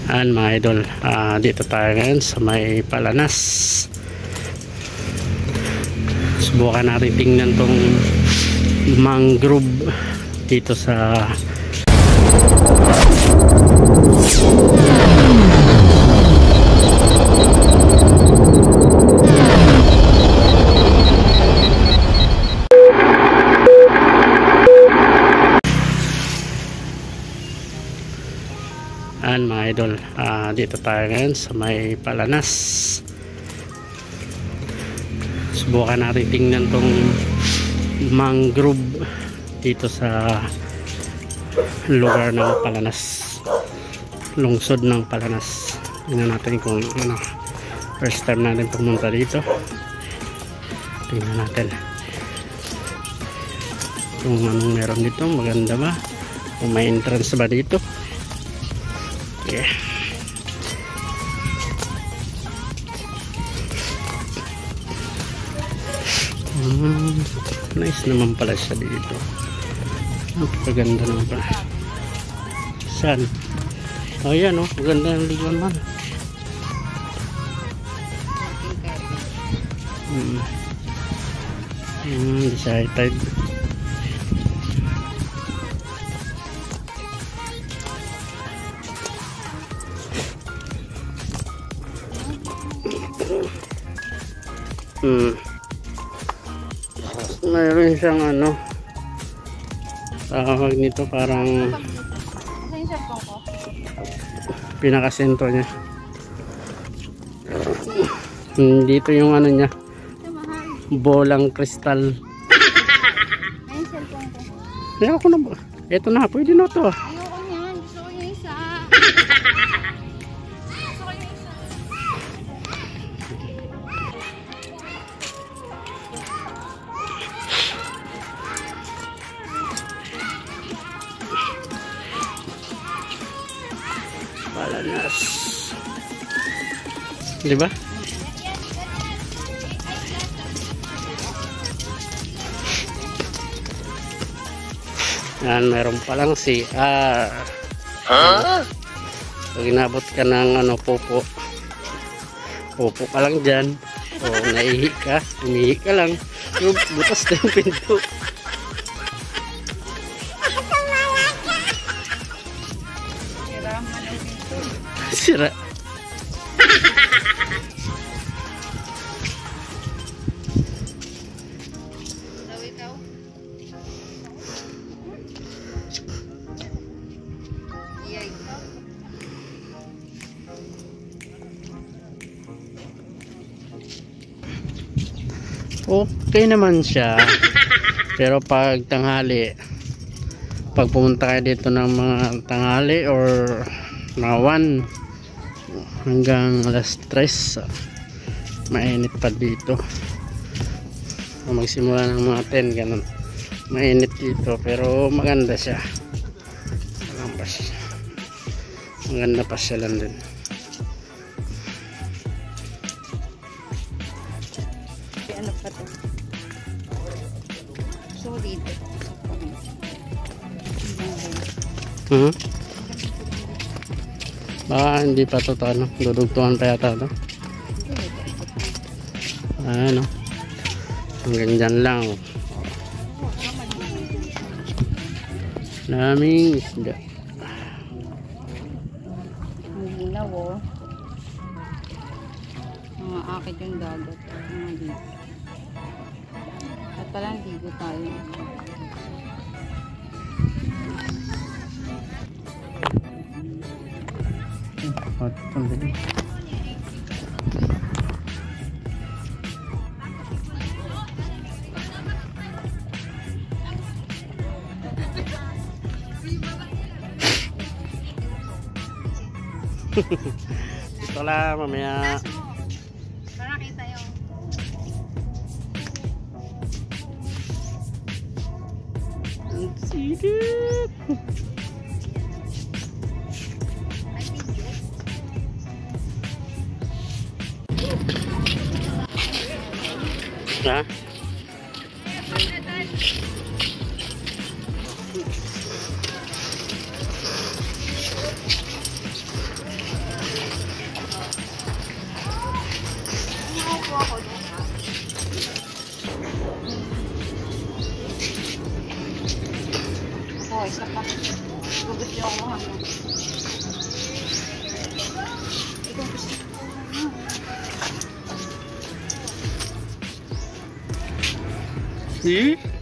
Mga idol, dito tayo ngayon sa may Palanas. Subukan natin tingnan tong mangrove dito sa mga idol, dito tayo ngayon sa may Palanas. Subukan natin tingnan tong mangrove dito sa lugar ng Palanas, lungsod ng Palanas. Tingnan natin kung ano, first time natin pumunta dito. Tingnan natin kung anong meron dito, maganda ba, kung may entrance ba dito. Yeah. Nice naman pala siya dito. Napakaganda naman pala. Saan? Oh yan oh, maganda ng ligon man. Decided. Mayroon siyang ano, tawag nito, parang pinakasentro niya. Dito yung ano niya, bolang kristal. Ayoko na ba? Ito na, pwede na to. Ayoko niyan, gusto ko yung isa. Palanas, di ba? Yan, meron palang CR. Pag inabot ka ng ano, pupo ka lang dyan, o naihi ka, umihi ka lang, yung butas na yung pinto. Sira. Okay naman siya. Pero pag tanghali, pag pumunta kayo dito ng mga tanghali or mga 1 hanggang alas 3, mainit pa dito. Magsimula ng mga 10 ganun, mainit dito, pero maganda siya. Maganda pa siya lang din. Ano pa to? So dito. Baka hindi pa to ano, dudugtungan pa yata to. Ano, hanggang dyan lang. Daming isda. Ang ginaw oh. Mga akit yung dagat. Mga dito. At palang ligo tayo. Ito lang mamaya. Para kita yung Sidip. Ha? isa pa. Gusto yung ako ano. Ikaw gusto. See?